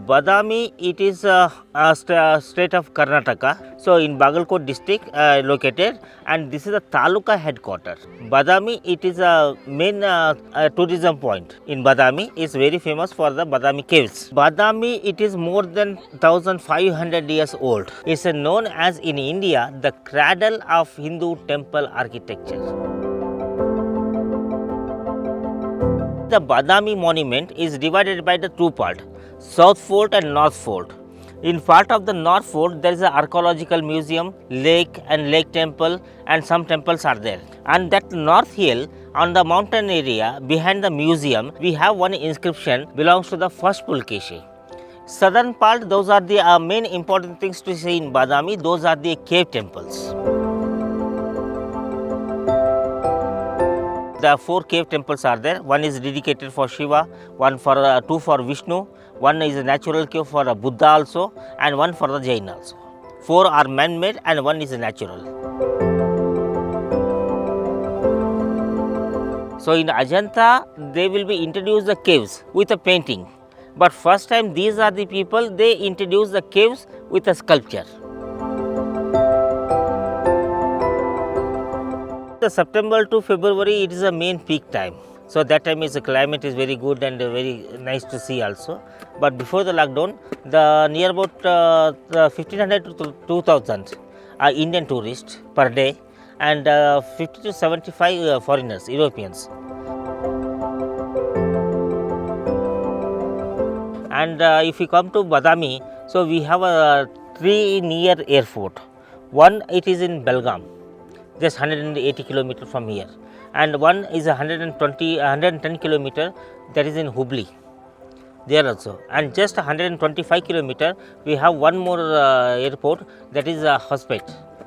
Badami, it is a state of Karnataka. So in Bagalkot district located, and this is the taluka headquarter. Badami, it is a main tourism point. In Badami, is very famous for the Badami caves. Badami, it is more than 1500 years old. It's known as in India the cradle of Hindu temple architecture. The Badami monument is divided by the two parts, South Fort and North Fort. In part of the North Fort, there is an archaeological museum, lake and lake temple, and some temples are there. And that North Hill on the mountain area behind the museum, we have one inscription belongs to the first Pulkeshi. Southern part, those are the main important things to see in Badami, those are the cave temples. The four cave temples are there. One is dedicated for Shiva, one for two for Vishnu, one is a natural cave for Buddha also, and one for the Jain also. Four are man-made and one is natural. So in Ajanta, they will be introduced the caves with a painting. But first time these are the people, they introduce the caves with a sculpture. The September to February, it is a main peak time. So that time is the climate is very good and very nice to see also. But before the lockdown, the near about 1500 to 2000 Indian tourists per day, and 50 to 75 foreigners, Europeans. And if we come to Badami, so we have three near airport. One, it is in Belgaum, just 180 kilometers from here, and one is 110 kilometers, that is in Hubli, there also, and just 125 kilometers we have one more airport, that is Hospet,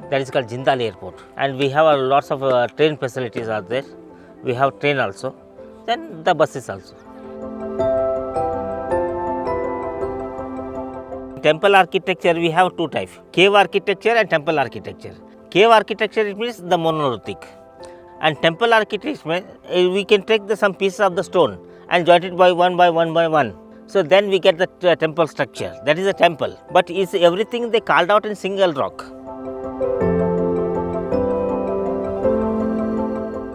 that is called Jindal airport, and we have lots of train facilities are there. We have train also, then the buses also. Temple architecture, we have two types, cave architecture and temple architecture. Cave architecture, it means the monolithic, and temple architecture, we can take some pieces of the stone and join it by one by one. So then we get the temple structure, that is a temple, but is everything they carved out in single rock.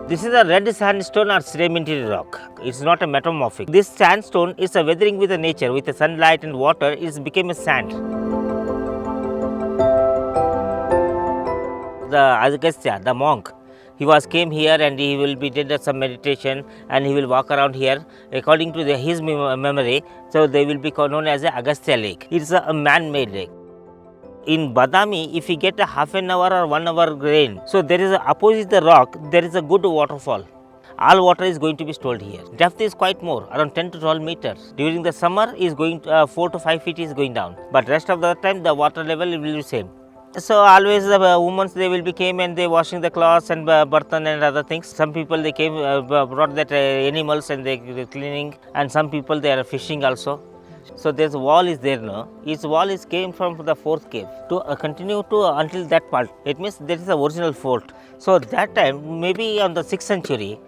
This is a red sandstone or sedimentary rock. It's not a metamorphic. This sandstone is a weathering with the nature, with the sunlight and water, it became a sand. The Agastya, the monk, he came here and he will be did some meditation and he will walk around here according to his memory. So they will be known as a Agastya lake. It's a man-made lake. In Badami, if you get a half an hour or 1 hour rain, so there is opposite the rock, there is a good waterfall. All water is going to be stored here. Depth is quite more, around 10 to 12 meters. During the summer, is going 4 to 5 feet is going down, but rest of the time the water level will be same. So always the women, they will be came and they washing the clothes and burthen and other things. Some people they came brought that animals and they cleaning, and some people they are fishing also. So this wall is there now. Its wall is came from the fourth cave to continue to until that part. It means that is the original fort. So that time maybe on the 6th century,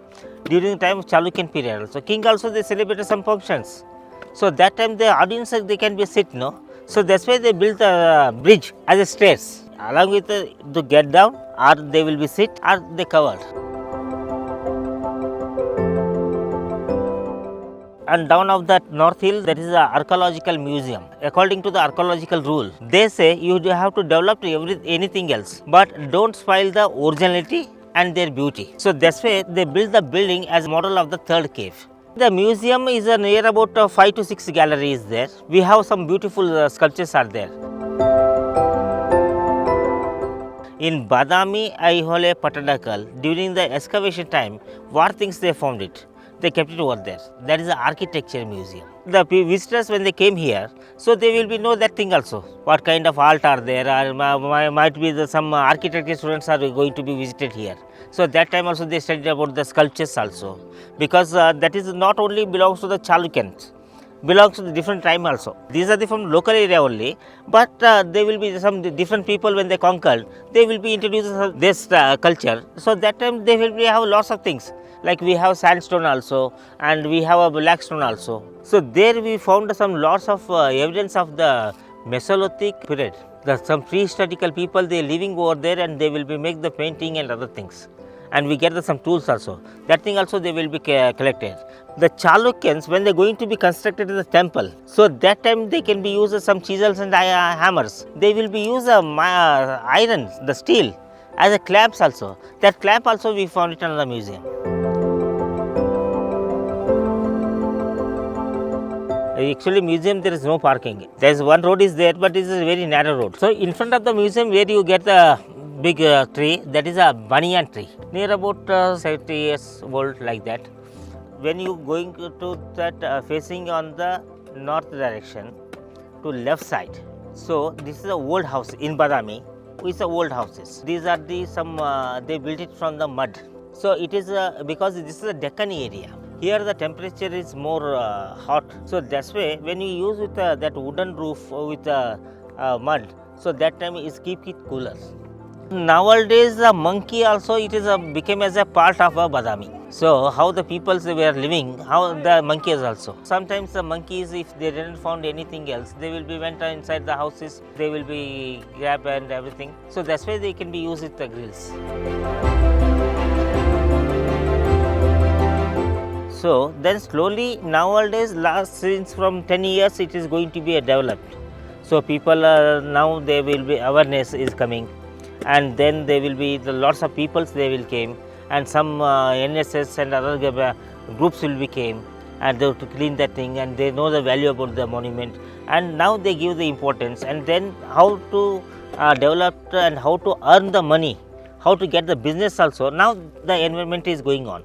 during the time of Chalukyan period also, king also they celebrated some functions. So that time the audience they can be sit no. So that's why they built the bridge as a stairs. Along with to get down, or they will be sit, or they covered. And down of that North Hill, there is an archaeological museum. According to the archaeological rule, they say you have to develop anything else, but don't spoil the originality and their beauty. So that's why they built the building as a model of the third cave. The museum is near about 5 to 6 galleries there. We have some beautiful sculptures are there. In Badami, Aihole, Patadakal, during the excavation time, what things they found it? They kept it over there. That is the architecture museum. The visitors when they came here, so they will be know that thing also. What kind of art are there, or might be some architecture students are going to be visited here. So that time also they studied about the sculptures also, because that is not only belongs to the Chalukyans, belongs to the different time also. These are from local area only, but there will be some different people when they conquered, they will be introduced this culture. So that time they will be have lots of things. Like we have sandstone also, and we have a black stone also. So there we found some lots of evidence of the Mesolithic period. Some prehistorical people, they are living over there, and they will be make the painting and other things. And we get some tools also. That thing also they will be collected. The Chalukyans, when they are going to be constructed the temple, so that time they can be used some chisels and hammers. They will be use iron, the steel, as a clamps also. That clamp also we found it in the museum. Actually, museum there is no parking. There is one road is there, but it is a very narrow road. So in front of the museum, where you get the big tree, that is a banyan tree, near about 70 years old, like that. When you going to that facing on the north direction to left side, so this is a old house in Badami. It's a old houses. These are the some they built it from the mud. So it is because this is a Deccan area. Here the temperature is more hot. So that's why when you use with that wooden roof with mud, so that time is keep it cooler. Nowadays the monkey also it is became as a part of a Badami. So how the peoples were living, how the monkeys also. Sometimes the monkeys, if they didn't found anything else, they will be went inside the houses, they will be grab and everything. So that's why they can be used with the grills. So then slowly nowadays since from 10 years it is going to be developed. So people now there will be awareness is coming, and then there will be lots of peoples they will came, and some NSS and other groups will be came, and they to clean that thing, and they know the value about the monument, and now they give the importance, and then how to develop and how to earn the money, how to get the business also. Now the environment is going on.